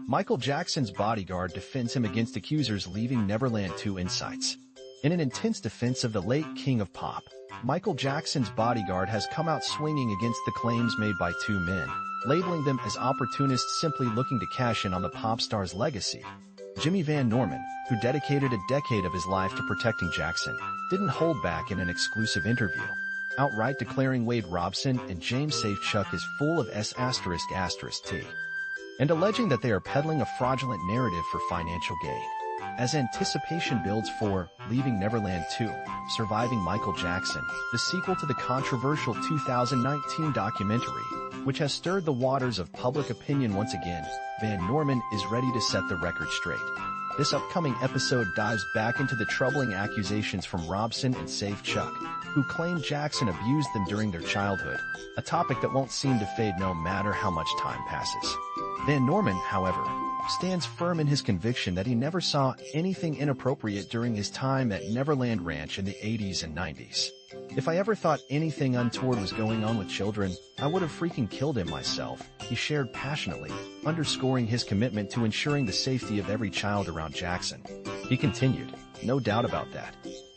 Michael Jackson's Bodyguard defends him against Accusers' Leaving Neverland 2 insights. In an intense defense of the late King of Pop, Michael Jackson's Bodyguard has come out swinging against the claims made by two men, labeling them as opportunists simply looking to cash in on the pop star's legacy. Jimmy Van Norman, who dedicated a decade of his life to protecting Jackson, didn't hold back in an exclusive interview, outright declaring Wade Robson and James Safechuck is full of S***T, and alleging that they are peddling a fraudulent narrative for financial gain. As anticipation builds for Leaving Neverland 2, Surviving Michael Jackson, the sequel to the controversial 2019 documentary, which has stirred the waters of public opinion once again, Van Norman is ready to set the record straight. This upcoming episode dives back into the troubling accusations from Robson and Safechuck, who claim Jackson abused them during their childhood, a topic that won't seem to fade no matter how much time passes. Van Norman, however, stands firm in his conviction that he never saw anything inappropriate during his time at Neverland Ranch in the 80s and 90s. "If I ever thought anything untoward was going on with children, I would have freaking killed him myself," he shared passionately, underscoring his commitment to ensuring the safety of every child around Jackson. He continued, "No doubt about that.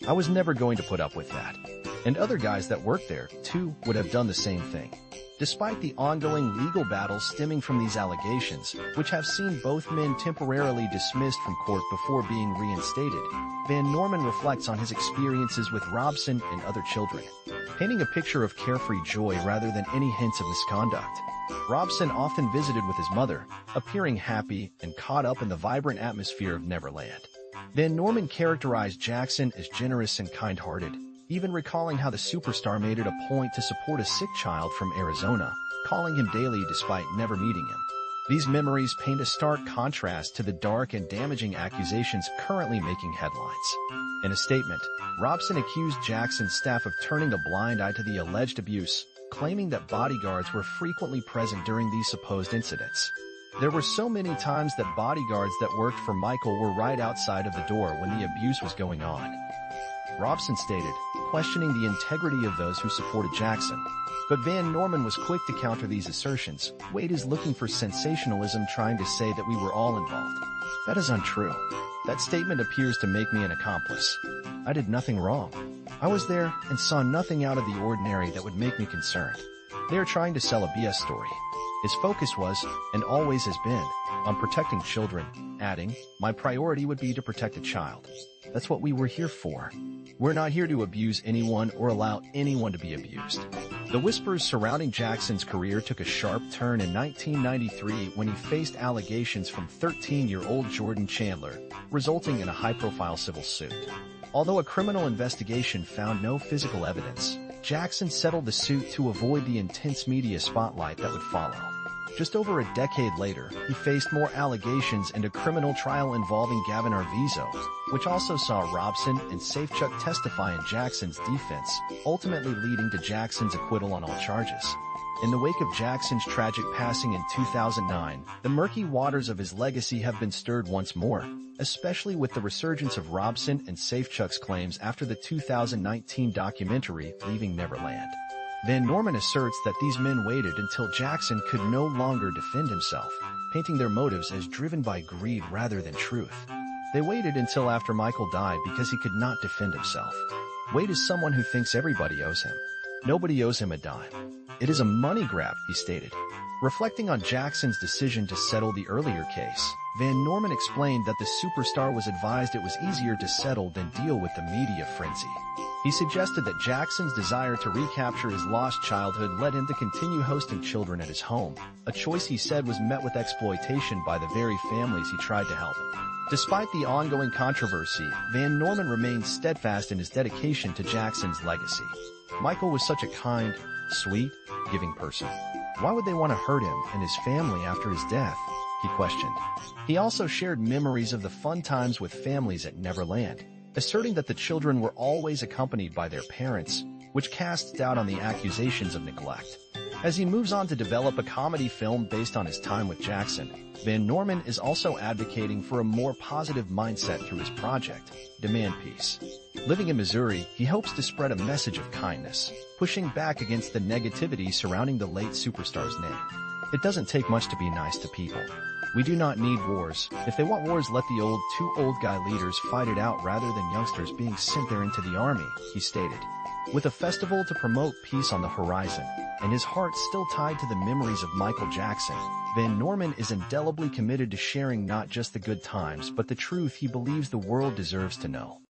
I was never going to put up with that. And other guys that worked there, too, would have done the same thing." Despite the ongoing legal battles stemming from these allegations, which have seen both men temporarily dismissed from court before being reinstated, Van Norman reflects on his experiences with Robson and other children, painting a picture of carefree joy rather than any hints of misconduct. Robson often visited with his mother, appearing happy and caught up in the vibrant atmosphere of Neverland. Van Norman characterized Jackson as generous and kind-hearted, even recalling how the superstar made it a point to support a sick child from Arizona, calling him daily despite never meeting him. These memories paint a stark contrast to the dark and damaging accusations currently making headlines. In a statement, Robson accused Jackson's staff of turning a blind eye to the alleged abuse, claiming that bodyguards were frequently present during these supposed incidents. "There were so many times that bodyguards that worked for Michael were right outside of the door when the abuse was going on," Robson stated, questioning the integrity of those who supported Jackson. But Van Norman was quick to counter these assertions. "Wade is looking for sensationalism, trying to say that we were all involved. That is untrue. That statement appears to make me an accomplice. I did nothing wrong. I was there and saw nothing out of the ordinary that would make me concerned. They are trying to sell a BS story." His focus was, and always has been, on protecting children, adding, "My priority would be to protect a child. That's what we were here for. We're not here to abuse anyone or allow anyone to be abused." The whispers surrounding Jackson's career took a sharp turn in 1993 when he faced allegations from 13-year-old Jordan Chandler, resulting in a high-profile civil suit. Although a criminal investigation found no physical evidence, Jackson settled the suit to avoid the intense media spotlight that would follow. Just over a decade later, he faced more allegations and a criminal trial involving Gavin Arvizo, which also saw Robson and Safechuck testify in Jackson's defense, ultimately leading to Jackson's acquittal on all charges. In the wake of Jackson's tragic passing in 2009, the murky waters of his legacy have been stirred once more, especially with the resurgence of Robson and Safechuck's claims after the 2019 documentary Leaving Neverland. Van Norman asserts that these men waited until Jackson could no longer defend himself, painting their motives as driven by greed rather than truth. They waited until after Michael died because he could not defend himself. Wade is someone who thinks everybody owes him. Nobody owes him a dime. It is a money grab, he stated. Reflecting on Jackson's decision to settle the earlier case, Van Norman explained that the superstar was advised it was easier to settle than deal with the media frenzy. He suggested that Jackson's desire to recapture his lost childhood led him to continue hosting children at his home, a choice he said was met with exploitation by the very families he tried to help. Despite the ongoing controversy, Van Norman remains steadfast in his dedication to Jackson's legacy. "Michael was such a kind, sweet, giving person. Why would they want to hurt him and his family after his death?" he questioned. He also shared memories of the fun times with families at Neverland, asserting that the children were always accompanied by their parents, which casts doubt on the accusations of neglect. As he moves on to develop a comedy film based on his time with Jackson, Van Norman is also advocating for a more positive mindset through his project, Demand Peace. Living in Missouri, he hopes to spread a message of kindness, pushing back against the negativity surrounding the late superstar's name. "It doesn't take much to be nice to people. "We do not need wars. If they want wars, let the two old guy leaders fight it out rather than youngsters being sent there into the army," he stated. With a festival to promote peace on the horizon, and his heart still tied to the memories of Michael Jackson, Van Norman is indelibly committed to sharing not just the good times but the truth he believes the world deserves to know.